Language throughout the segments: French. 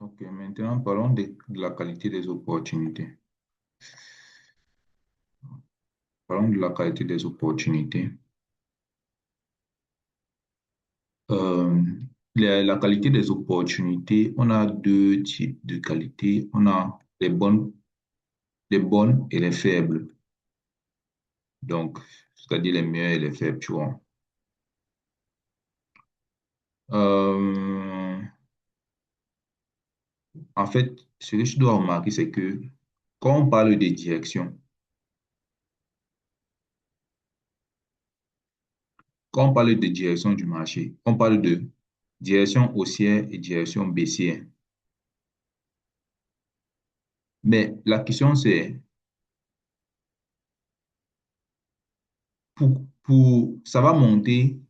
Ok, maintenant parlons de la qualité des opportunités. Parlons de la qualité des opportunités. Euh, la qualité des opportunités, on a deux types de qualités. On a les bonnes et les faibles. Donc, c'est-à-dire les meilleures et les faibles, tu vois. Euh, En fait, ce que je dois remarquer, c'est que quand on parle de direction, quand on parle de direction du marché, on parle de direction haussière et direction baissière. Mais la question, c'est ça va monter,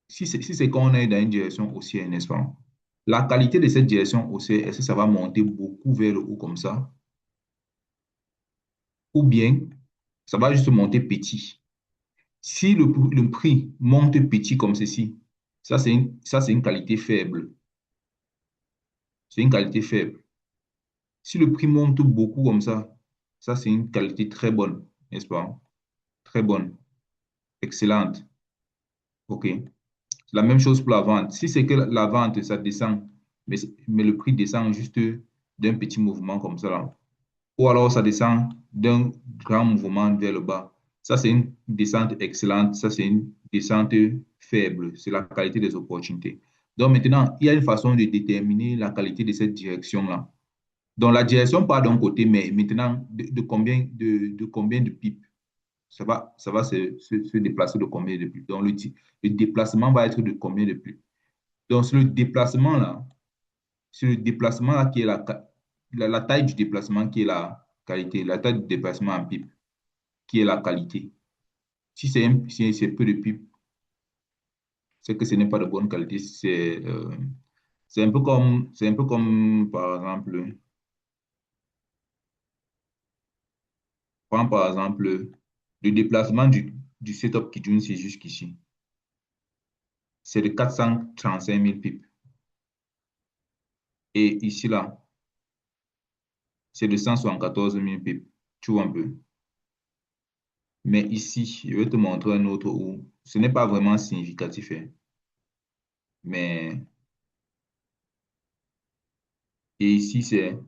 si c'est quand on est dans une direction haussière, n'est-ce pas? La qualité de cette direction haussière, est-ce que ça va monter beaucoup vers le haut comme ça? Ou bien ça va juste monter petit? Si le prix monte petit comme ceci, ça, c'est une qualité faible. C'est une qualité faible. Si le prix monte beaucoup comme ça, c'est une qualité très bonne, n'est-ce pas? Très bonne, excellente. OK. La même chose pour la vente. Si c'est que la vente, ça descend, mais le prix descend juste d'un petit mouvement comme ça, là. Ou alors ça descend d'un grand mouvement vers le bas. Ça, c'est une descente excellente. Ça, c'est une descente faible. C'est la qualité des opportunités. Donc maintenant, il y a une façon de déterminer la qualité de cette direction-là. Donc la direction part d'un côté, mais maintenant, de combien de pips? Ça va se déplacer de combien de pips? Donc le déplacement va être de combien de pips? Donc c'est le déplacement-là qui est la taille du déplacement qui est la qualité, la taille du déplacement en pips qui est la qualité. Si c'est peu de pips, c'est que ce n'est pas de bonne qualité. C'est un peu comme, par exemple, prends par exemple le déplacement du setup qui Kijun, c'est jusqu'ici. C'est de 435 000 pips. Et ici, là, c'est de 174 000 pips. Tu vois un peu. Mais ici, je vais te montrer un autre où ce n'est pas vraiment significatif, hein. Mais, et ici, c'est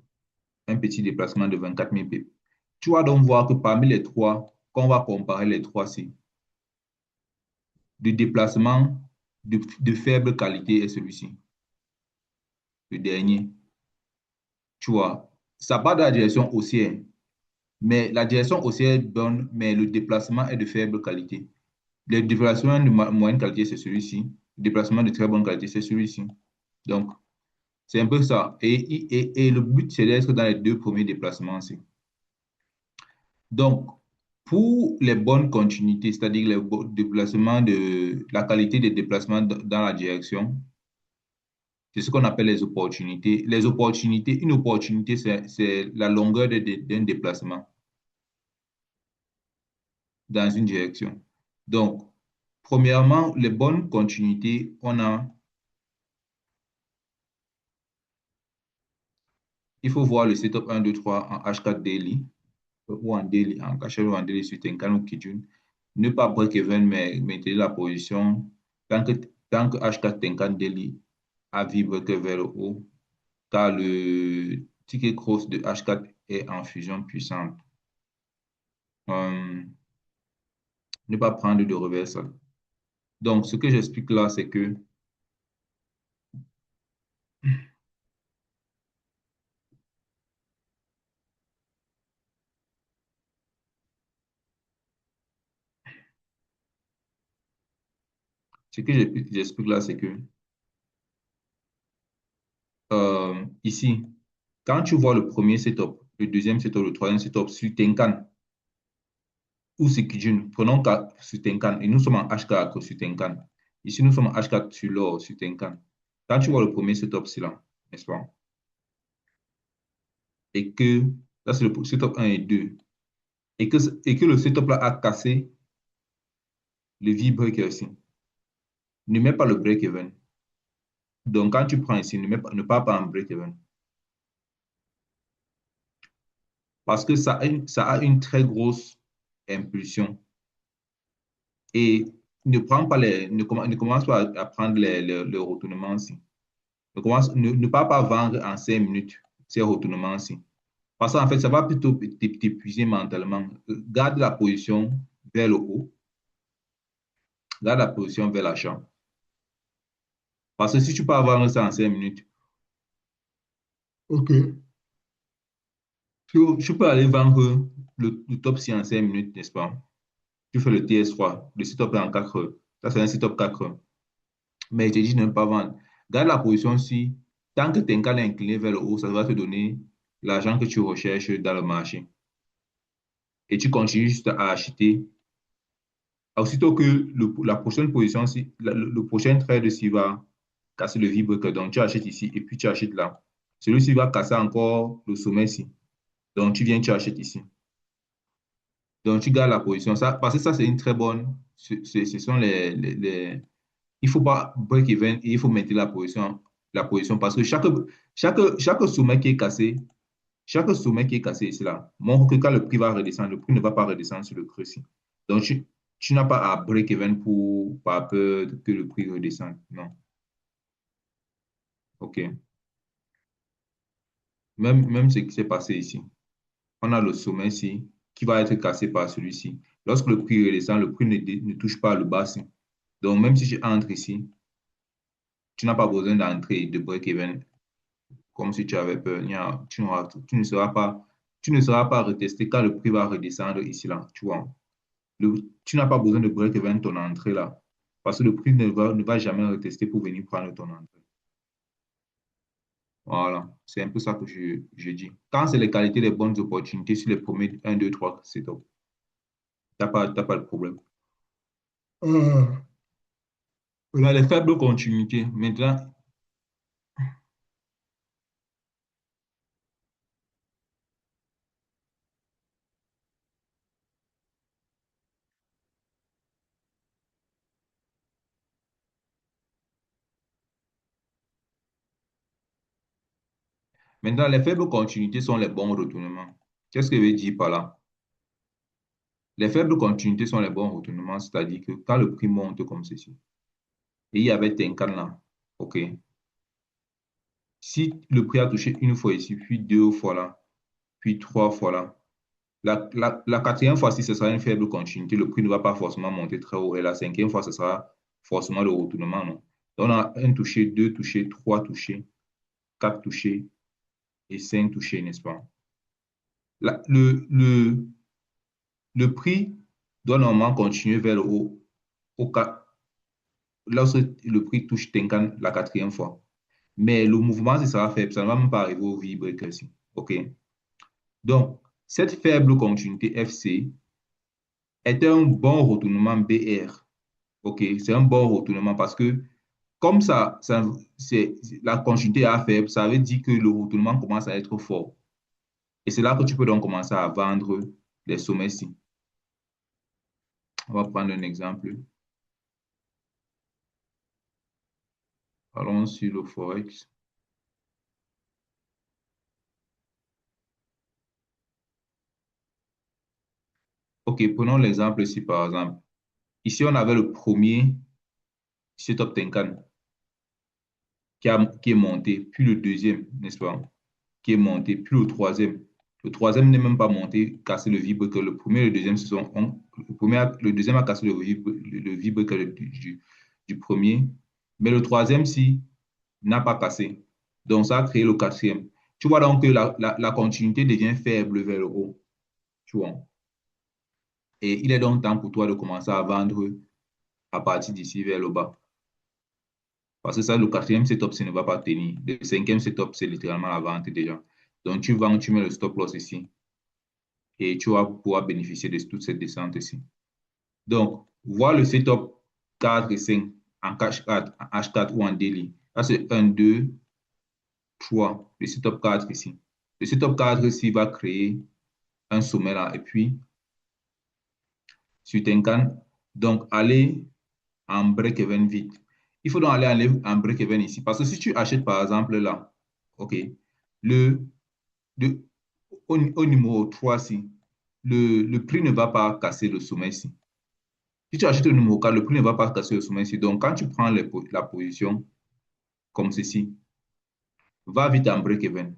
un petit déplacement de 24 000 pips. Tu vas donc voir que parmi les trois, quand on va comparer les trois-ci, le déplacement de faible qualité est celui-ci, le dernier. Tu vois, ça part de la direction haussière, mais la direction haussière donne, mais le déplacement est de faible qualité. Le déplacement de moyenne qualité, c'est celui-ci. Le déplacement de très bonne qualité, c'est celui-ci. Donc, c'est un peu ça. Et le but, c'est d'être dans les deux premiers déplacements aussi. Donc, pour les bonnes continuités, c'est-à-dire déplacements la qualité des déplacements dans la direction, c'est ce qu'on appelle les opportunités. Les opportunités, une opportunité, c'est la longueur d'un déplacement dans une direction. Donc, premièrement, les bonnes continuités, il faut voir le setup 1, 2, 3 en H4 daily ou en daily, en cachette ou en daily sur Tenkan ou Kijun. Ne pas break-even, mais maintenir la position tant que, tant que H4 Tenkan daily a vibré que vers le haut, car le ticket cross de H4 est en fusion puissante. Euh, Ne pas prendre de reversal. Donc, ce que j'explique là, ce que j'explique là, c'est que ici, quand tu vois le premier setup, le deuxième setup, le troisième setup sur Tenkan ou sur Kijun, prenons sur Tenkan, et nous sommes en H4 sur Tenkan. Ici, nous sommes en H4 sur l'or sur Tenkan. Quand tu vois le premier setup, c'est là, n'est-ce pas? Et que, là, c'est le setup 1 et 2. Et que le setup là a cassé le V-breaker ici. Ne mets pas le break-even. Donc, quand tu prends ici, ne pars pas en break-even. parce que ça a une très grosse impulsion. Et ne commence pas à prendre les retournements-ci. Ne pas vendre en 5 minutes ces retournements-ci. Parce qu'en fait, ça va plutôt t'épuiser mentalement. Garde la position vers le haut, garde la position vers l'achat. Parce que si tu peux vendre ça en 5 minutes, ok. Tu peux aller vendre le top 6 en 5 minutes, n'est-ce pas? Tu fais le TS3, le sit-up est en 4 heures. Ça, c'est un sit-up 4 heures. Mais je te dis de ne pas vendre. Garde la position si, tant que ton canal est incliné vers le haut, ça va te donner l'argent que tu recherches dans le marché. Et tu continues juste à acheter. Aussitôt que la prochaine position, si, le prochain trade s'il va casser le V-breaker, donc tu achètes ici et puis tu achètes là. Celui-ci va casser encore le sommet-ci. Donc tu viens, tu achètes ici. Donc tu gardes la position. Ça, parce que ça, c'est une très bonne. Ce sont il ne faut pas break-even et il faut maintenir la position parce que chaque sommet qui est cassé, chaque sommet qui est cassé ici là, montre que quand le prix va redescendre, le prix ne va pas redescendre sur le creux-ci. Donc, tu n'as pas à break-even pour pas peur que le prix redescende. Non. OK. Même ce qui s'est passé ici. On a le sommet ici qui va être cassé par celui-ci. Lorsque le prix redescend, le prix ne touche pas le bas-ci. Donc, même si je entre ici, tu n'as pas besoin d'entrer de break-even comme si tu avais peur. Tu ne seras pas retesté quand le prix va redescendre ici, là. Tu vois. Tu n'as pas besoin de break-even ton entrée là. Parce que le prix ne va jamais retester pour venir prendre ton entrée. Voilà. C'est un peu ça que je dis. Quand c'est les qualités des bonnes opportunités sur les premiers 1, 2, 3, c'est top. T'as pas de problème. On a les faibles continuités. Maintenant, les faibles continuités sont les bons retournements. Qu'est-ce que je veux dire par là? Les faibles continuités sont les bons retournements, c'est-à-dire que quand le prix monte comme ceci, et il y avait un canal là, OK. Si le prix a touché une fois ici, puis 2 fois là, puis 3 fois là, la quatrième fois, si ce sera une faible continuité, le prix ne va pas forcément monter très haut. Et la cinquième fois, ce sera forcément le retournement, non? Donc, on a un touché, deux touchés, trois touchés, quatre touchés et cinq touchés, n'est-ce pas? La- le, le, le prix doit normalement continuer vers le haut lorsque le prix touche Tenkan la quatrième fois. Mais le mouvement, ce sera faible. Ça ne va même pas arriver au V-break ici. OK? Donc, cette faible continuité FC est un bon retournement BR. OK? C'est un bon retournement parce que comme la continuité est faible, ça veut dire que le retournement commence à être fort. Et c'est là que tu peux donc commencer à vendre les sommets-ci. On va prendre un exemple. Allons sur le Forex. OK, prenons l'exemple ici, par exemple. Ici, on avait le premier setup Tenkan qui est monté, puis le deuxième, n'est-ce pas, qui est monté, puis le troisième. Le troisième n'est même pas monté, cassé le vibre que le premier et le deuxième le deuxième a cassé le vibre que du premier, mais le troisième, si, n'a pas cassé. Donc, ça a créé le quatrième. Tu vois donc que la continuité devient faible vers le haut. Tu vois. Et il est donc temps pour toi de commencer à vendre à partir d'ici vers le bas. Parce que ça, le quatrième setup, ça ne va pas tenir. Le cinquième setup, c'est littéralement la vente déjà. Donc, tu vends, tu mets le stop loss ici et tu vas pouvoir bénéficier de toute cette descente ici. Donc, voir le setup 4 et 5 en H4, en H4 ou en daily. Ça, c'est un 2 3. Le setup 4 ici. Le setup 4 ici va créer un sommet là. Et puis, sur Tenkan, donc, aller en break-even vite. Il faut donc aller en break-even ici. Parce que si tu achètes, par exemple, là, OK, le, le, au numéro 3 si, le prix ne va pas casser le sommet si. Si tu achètes le numéro 4, le prix ne va pas casser le sommet si. Donc, quand tu prends la position comme ceci, va vite en break-even.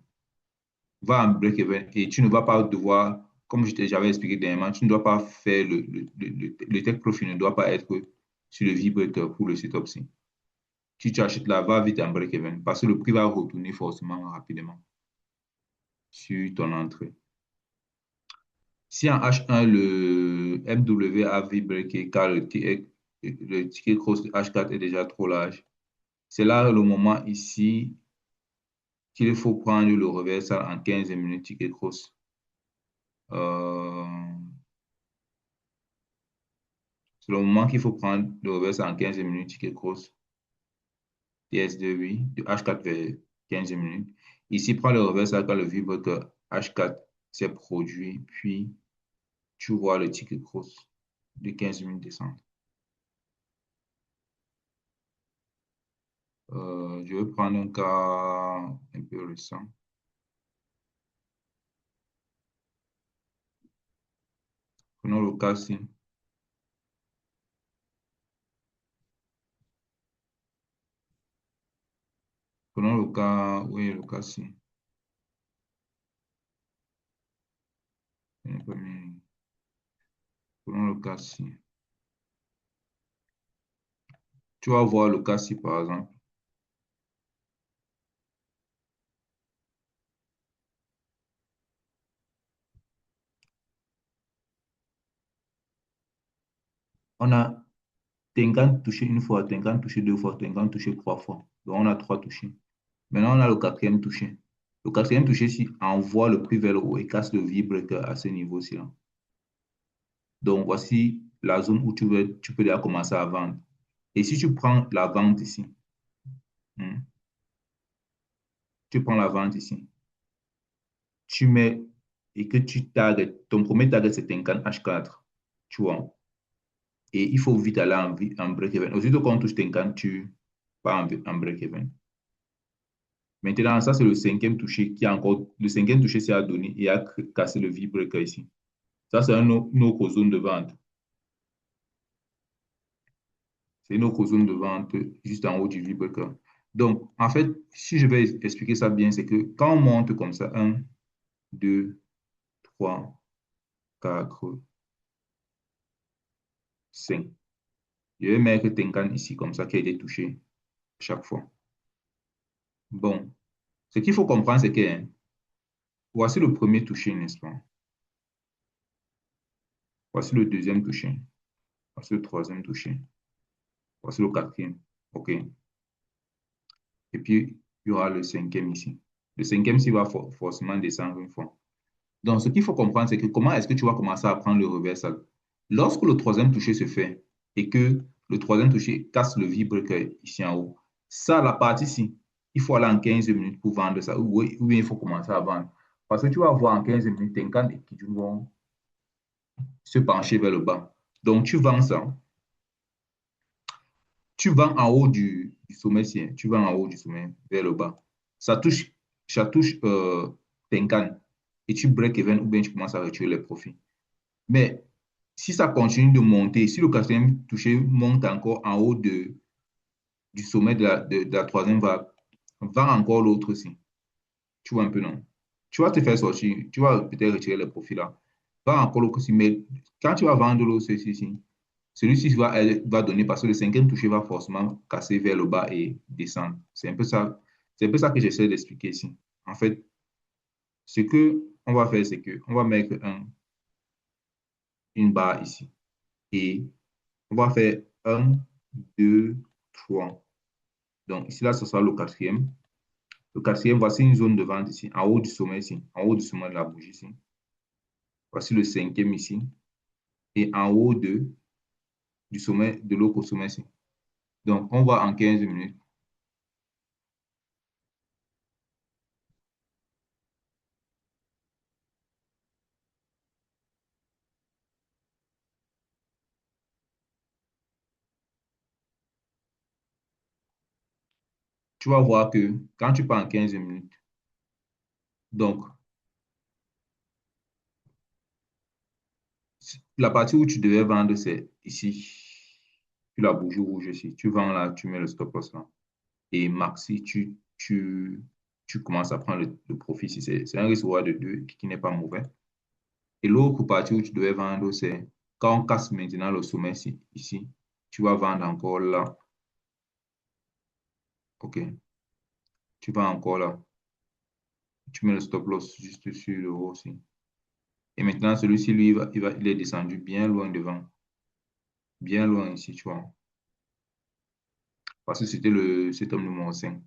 Va en break-even et tu ne vas pas devoir, comme j'avais expliqué dernièrement, tu ne dois pas faire le take profit ne doit pas être sur le V-breaker pour le setup si. Si tu achètes là, va vite en break-even parce que le prix va retourner forcément rapidement sur ton entrée. Si en H1, le MW a V-breaké car le ticket cross de H4 est déjà trop large, c'est là le moment ici qu'il faut prendre le reversal en 15 minutes ticket cross. Euh, c'est le moment qu'il faut prendre le reversal en 15 minutes ticket cross. TS2, oui, de H4 vers 15 minutes. Ici, prends le reversal quand le vibre que H4 s'est produit, puis tu vois le ticket cross de 15 minutes descendre. Je vais prendre un cas un peu récent. Prenons le cas ci. Prenons le cas, oui, le cas ci. Prenons le cas ci. Tu vas voir le cas ci, par exemple. On a Tenkan touché une fois, Tenkan touché deux fois, Tenkan touché trois fois. Donc, on a trois touchés. Maintenant, on a le quatrième touché. Le quatrième touché, si envoie le prix vers le haut et casse le vibre à ce niveau-ci. Donc, voici la zone où tu peux déjà commencer à vendre. Et si tu prends la vente ici, hmm, tu prends la vente ici, tu mets et que tu target, ton premier target c'est un H4, tu vois. Et il faut vite aller en break-even. Aussitôt qu'on touche Tenkan, tu pars en break-even. Maintenant, ça, c'est le cinquième touché qui a encore. Le cinquième touché, c'est à donner et à casser le V-breaker ici. Ça, c'est une autre zone de vente. C'est une autre zone de vente juste en haut du V-breaker. Donc, en fait, si je vais expliquer ça bien, c'est que quand on monte comme ça, un 2 3 4 5. Je vais mettre Tenkan ici, comme ça, qui a été touché chaque fois. Bon, ce qu'il faut comprendre, c'est que hein, voici le premier touché, n'est-ce pas? Voici le deuxième touché. Voici le troisième touché. Voici le quatrième. OK. Et puis, il y aura le cinquième ici. Le cinquième, il va forcément descendre une fois. Donc, ce qu'il faut comprendre, c'est que comment est-ce que tu vas commencer à prendre le reversal? Lorsque le troisième touché se fait et que le troisième touché casse le vibre ici en haut, ça, la partie ici, il faut aller en 15 minutes pour vendre ça. Ou bien il faut commencer à vendre. Parce que tu vas voir en 15 minutes, tes cannes qui vont se pencher vers le bas. Donc, tu vends ça. Tu vends en haut du sommet, tu vends en haut du sommet vers le bas. Ça touche tes cannes et tu break even ou bien tu commences à retirer les profits. Mais si ça continue de monter, si le quatrième touché monte encore en haut du sommet de la troisième vague, va encore l'autre aussi. Tu vois un peu, non? Tu vas te faire sortir, tu vas peut-être retirer les profits là. Va encore l'autre aussi, mais quand tu vas vendre l'autre, celui-ci va donner parce que le cinquième touché va forcément casser vers le bas et descendre. C'est un peu ça que j'essaie d'expliquer ici. En fait, ce que on va faire, c'est que on va mettre une barre ici et on va faire un, 2, 3. Donc ici, là, ce sera le quatrième. Le quatrième, voici une zone de vente ici, en haut du sommet ici, en haut du sommet de la bougie ici. Voici le cinquième ici. Et en haut du sommet, de l'autre sommet ici. Donc, on va en 15 minutes. Tu vas voir que quand tu pars en 15 minutes, donc, La partie où tu devais vendre, c'est ici. Tu la bougie rouge ici. Tu vends là, tu mets le stop loss là. Et maxi, tu commences à prendre le profit. Si c'est un risque reward de 2 qui n'est pas mauvais. Et l'autre partie où tu devais vendre, c'est quand on casse maintenant le sommet ici, tu vas vendre encore là. OK. Tu vas encore là. Tu mets le stop loss juste sur le haut aussi. Et maintenant, celui-ci, lui, il est descendu bien loin devant. Bien loin ici, tu vois. Parce que c'était le setup numéro 5.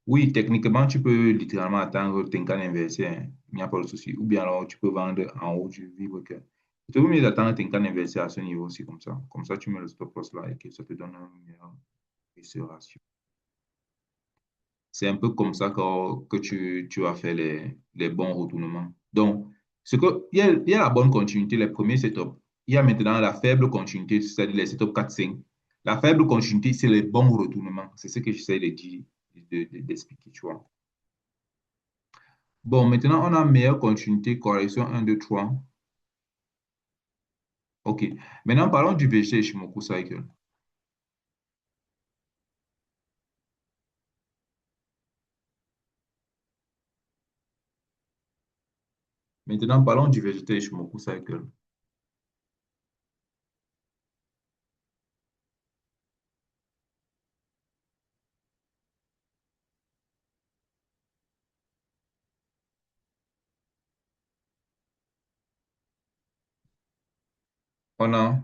Oui, techniquement, tu peux littéralement attendre Tenkan inversé, hein. Il n'y a pas de souci. Ou bien alors, tu peux vendre en haut du vivre que. Tu peux mieux d'attendre Tenkan inversé à ce niveau aussi, comme ça. Comme ça, tu mets le stop loss là et que ça te donne un meilleur ratio. C'est un peu comme ça que tu vas faire les bons retournements. Donc, il y a la bonne continuité, les premiers setups. Il y a maintenant la faible continuité, c'est-à-dire les setups 4-5. La faible continuité, c'est les bons retournements. C'est ce que j'essaie de dire, d'expliquer, tu vois. Bon, maintenant, on a meilleure continuité, correction 1, 2, 3. OK. Maintenant, parlons du VG Ishimoku Cycle. Maintenant, parlons du VGT Ishimoku Cycle. On a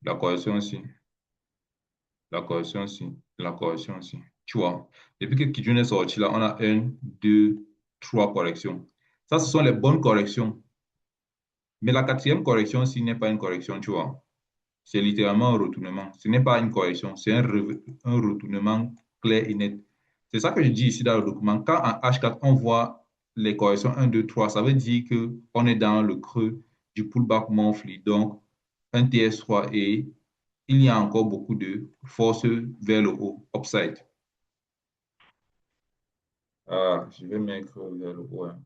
la correction aussi. La correction aussi. La correction aussi. Tu vois, depuis que Kijun est sorti là, on a un, deux, trois corrections. Ça, ce sont les bonnes corrections. Mais la quatrième correction, s'il n'est pas une correction, tu vois, c'est littéralement un retournement. Ce n'est pas une correction, c'est un retournement clair et net. C'est ça que je dis ici dans le document. Quand en H4, on voit les corrections un 2 3 ça veut dire qu'on est dans le creux du pullback monthly. Donc, un TS3 et il y a encore beaucoup de force vers le haut, upside. Ah, je vais mettre vers le haut, hein.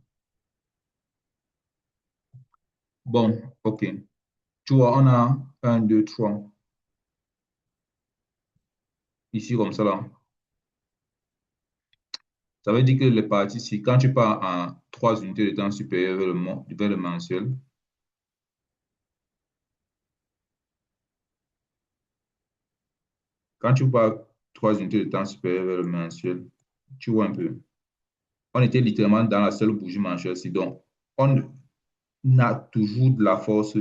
Bon, OK. Tu vois, on a un 2 3 ici comme ça là. Ça veut dire que les parties, si quand tu pars en 3 unités de temps supérieures vers le mensuel, quand tu pars 3 unités de temps supérieures vers le mensuel, tu vois un peu. On était littéralement dans la seule bougie mensuelle. Donc, on a toujours de la force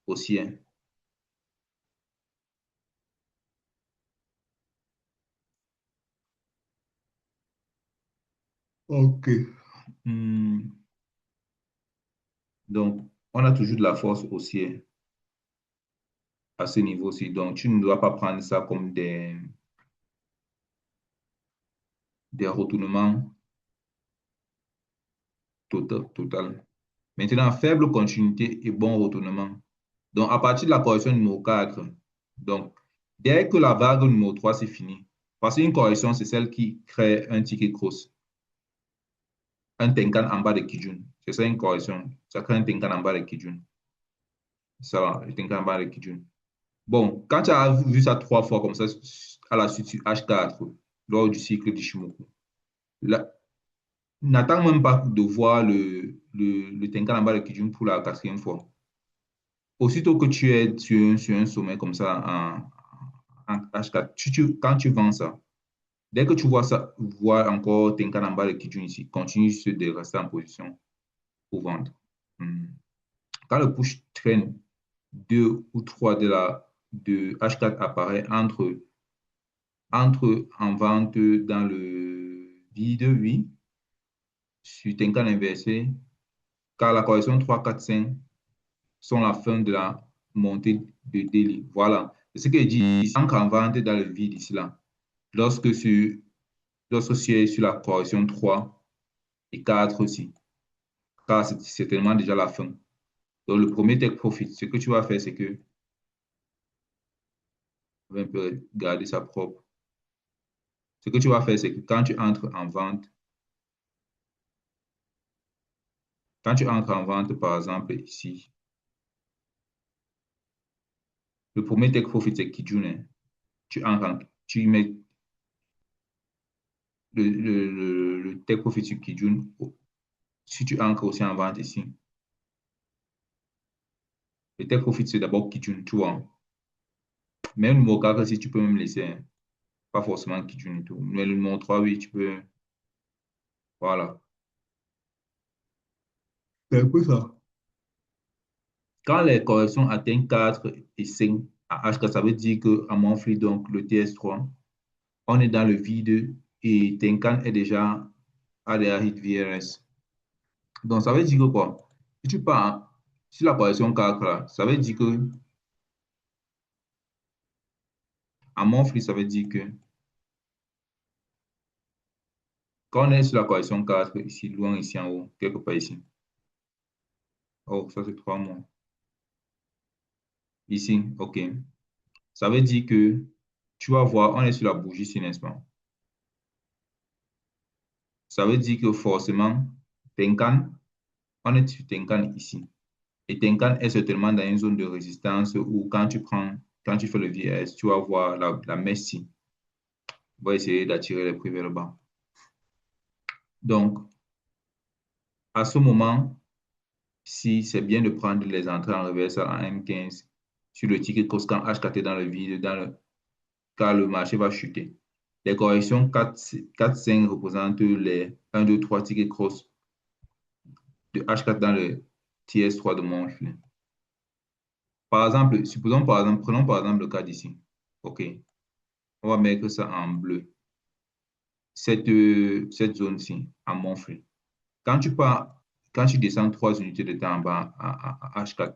haussière. OK. Hmm. Donc, on a toujours de la force haussière à ce niveau-ci. Donc, tu ne dois pas prendre ça comme des retournements total. Maintenant, faible continuité et bon retournement. Donc, à partir de la correction numéro 4, donc, dès que la vague numéro 3 c'est fini, parce qu'une correction, c'est celle qui crée un ticket cross, un Tenkan en bas de Kijun. C'est ça une correction. Ça crée un Tenkan en bas de Kijun. Ça va, le Tenkan en bas de Kijun. Bon, quand tu as vu ça 3 fois comme ça, à la suite sur H4, lors du cycle d'Ishimoku, là, n'attends même pas de voir le Tenkan en bas de Kijun pour la quatrième fois. Aussitôt que tu es sur un sommet comme ça en H4, quand tu vends ça, dès que tu vois ça, vois encore Tenkan en bas de Kijun ici, continue de rester en position pour vendre. Hmm. Quand le push traîne 2 ou 3 de H4 apparaît entre en vente dans le vide, oui, sur Tenkan inversé, car la correction 3 4 5 sont la fin de la montée de daily. Voilà. C'est ce que je dis. Entre en vente dans le vide ici là. Lorsque, sur, lorsque tu es sur la correction 3 et 4 aussi. Car c'est certainement déjà la fin. Donc, le premier take profit, ce que tu vas faire, c'est que on va un peu garder ça propre. Ce que tu vas faire, c'est que quand tu entres en vente, Quand tu entres en vente, par exemple, ici, le premier take profit, c'est Kijun, hein. Tu mets le take profit sur Kijun. Si tu entres aussi en vente ici, le take profit, c'est d'abord Kijun, tu vois. Même le numéro 4, si tu peux même laisser, hein. Pas forcément Kijun et tout. Mais le numéro 3, oui, tu peux. Voilà. C'est un peu ça. Quand les corrections atteignent 4 et 5 à HK, ça veut dire qu'à Monthly, donc le TS3, on est dans le vide et Tenkan est déjà à la hit VRS. Donc, ça veut dire que quoi? Si tu pars sur la correction 4, là, ça veut dire que à Monthly, ça veut dire que quand on est sur la correction 4, ici, loin, ici en haut, quelque part ici. Oh, ça c'est 3 mois. Ici, OK. Ça veut dire que tu vas voir, on est sur la bougie ici, n'est-ce pas? Ça veut dire que forcément, Tenkan, on est sur Tenkan ici. Et Tenkan est certainement dans une zone de résistance où quand tu fais le VS, tu vas voir la mèche ici. On va essayer d'attirer les prix vers le bas. Donc, à ce moment, si c'est bien de prendre les entrées en reverse en M15 sur le ticket cross quand HKT dans le vide, car le marché va chuter. Les corrections 4-5 représentent les 1, 2, 3 tickets cross de H4 dans le TS3 de Montflix. Par exemple, prenons par exemple le cas d'ici. OK. On va mettre ça en bleu. Cette zone-ci, en Montflix. Quand tu pars, quand tu descends 3 unités de temps en bas à H4,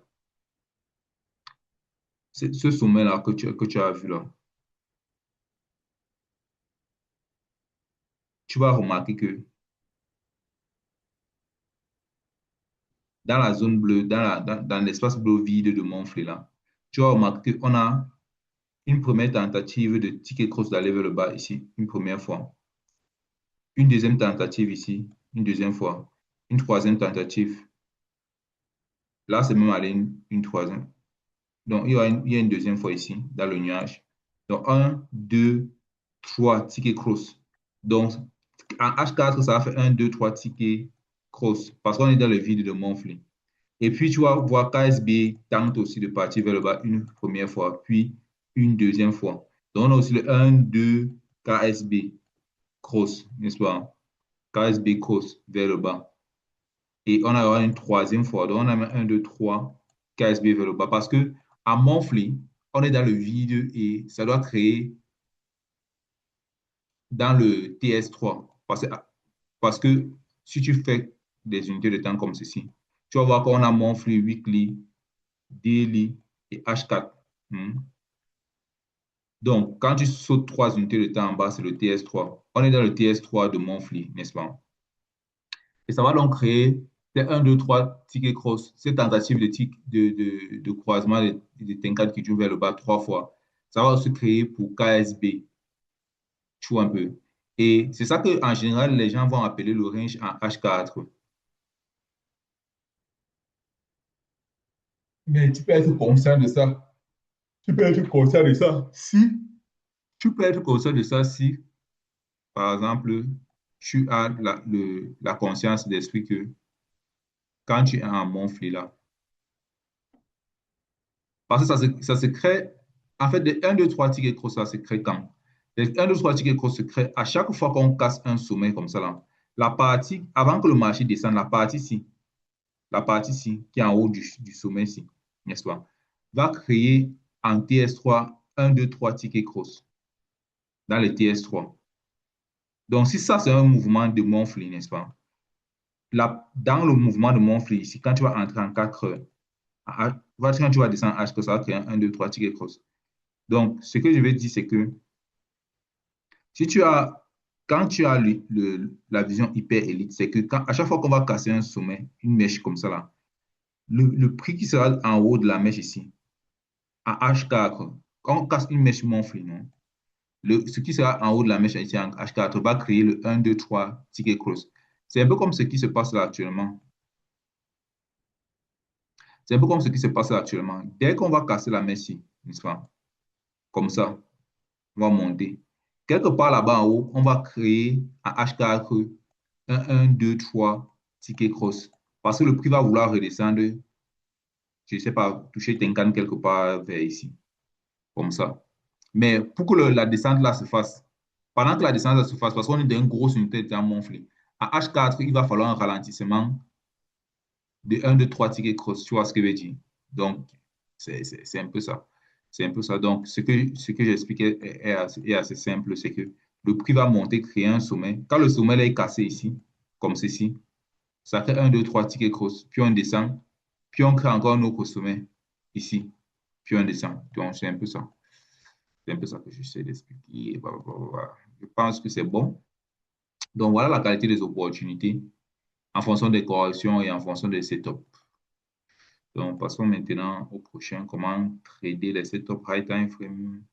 ce sommet-là que tu as vu là, tu vas remarquer que dans la zone bleue, dans l'espace bleu vide de Montflix là, tu vas remarquer qu'on a une première tentative de ticket cross d'aller vers le bas ici, une première fois. Une deuxième tentative ici, une deuxième fois. Une troisième tentative. Là, c'est même allé une troisième. Donc, il y a une deuxième fois ici, dans le nuage. Donc, un, deux, trois tickets cross. Donc, en H4, ça va faire un, deux, trois tickets cross parce qu'on est dans le vide de Montflix. Et puis, tu vas voir KSB tente aussi de partir vers le bas une première fois, puis une deuxième fois. Donc, on a aussi le un, 2, KSB cross, n'est-ce pas? KSB cross vers le bas. Et on a une troisième fois. Donc, on a un, 2, 3 KSB vers le bas. Parce que à Montflix, on est dans le vide et ça doit créer dans le TS3. Parce que si tu fais des unités de temps comme ceci, tu vas voir qu'on a Montflix, Weekly, Daily et H4. Hmm. Donc, quand tu sautes 3 unités de temps en bas, c'est le TS3. On est dans le TS3 de Montflix, n'est-ce pas? Et ça va donc créer des 1, 2, 3 tickets cross, cette tentative de croisement de Tenkan qui joue vers le bas 3 fois. Ça va aussi créer pour KSB, tu vois un peu. Et c'est ça que en général, les gens vont appeler le range en H4. Mais tu peux être conscient de ça. Tu peux être conscient de ça. Tu peux être conscient de ça si, par exemple, tu as la conscience d'esprit que quand tu es en Montflix là, parce que ça se crée, en fait, les 1, 2, 3 tickets cross, ça se crée quand? Les 1, 2, 3 tickets cross se créent à chaque fois qu'on casse un sommet comme ça là. La partie, avant que le marché descende, la partie ci, qui est en haut du sommet ci, n'est-ce pas, va créer en TS3 1, 2, 3 tickets cross dans le TS3. Donc, si ça, c'est un mouvement de Montflix, n'est-ce pas? Dans le mouvement de Montflix, ici, quand tu vas entrer en 4 heures, quand tu vas descendre H, que ça va créer un 2, 3 tickets cross. Donc, ce que je vais dire, c'est que si tu as, quand tu as la vision hyper élite, c'est que à chaque fois qu'on va casser un sommet, une mèche comme ça là, le prix qui sera en haut de la mèche ici, à H4, quand on casse une mèche Montflix, non, ce qui sera en haut de la mèche ici en H4 va créer le 1, 2, 3 ticket cross. C'est un peu comme ce qui se passe là actuellement. C'est un peu comme ce qui se passe actuellement. Dès qu'on va casser la Messi, n'est-ce pas? Comme ça, on va monter. Quelque part là-bas en haut, on va créer un H4, un 2 3 tickets cross. Parce que le prix va vouloir redescendre, je ne sais pas, toucher Tenkan quelque part vers ici, comme ça. Mais pour que la descente là se fasse, pendant que la descente là se fasse, parce qu'on est dans une grosse unité de temps monflé, à H4, il va falloir un ralentissement de un 2 3 tickets cross. Tu vois ce que je veux dire? Donc, c'est un peu ça. C'est un peu ça. Donc, ce que j'expliquais est assez simple, c'est que le prix va monter, créer un sommet. Quand le sommet là est cassé ici, comme ceci, ça fait un 2 3 tickets cross, puis on descend, puis on crée encore un autre sommet ici, puis on descend. Donc, c'est un peu ça. C'est un peu ça que j'essaie d'expliquer. Bah. Je pense que c'est bon. Donc, voilà la qualité des opportunités en fonction des corrections et en fonction des setups. Donc, passons maintenant au prochain. Comment trader les setups high time frame.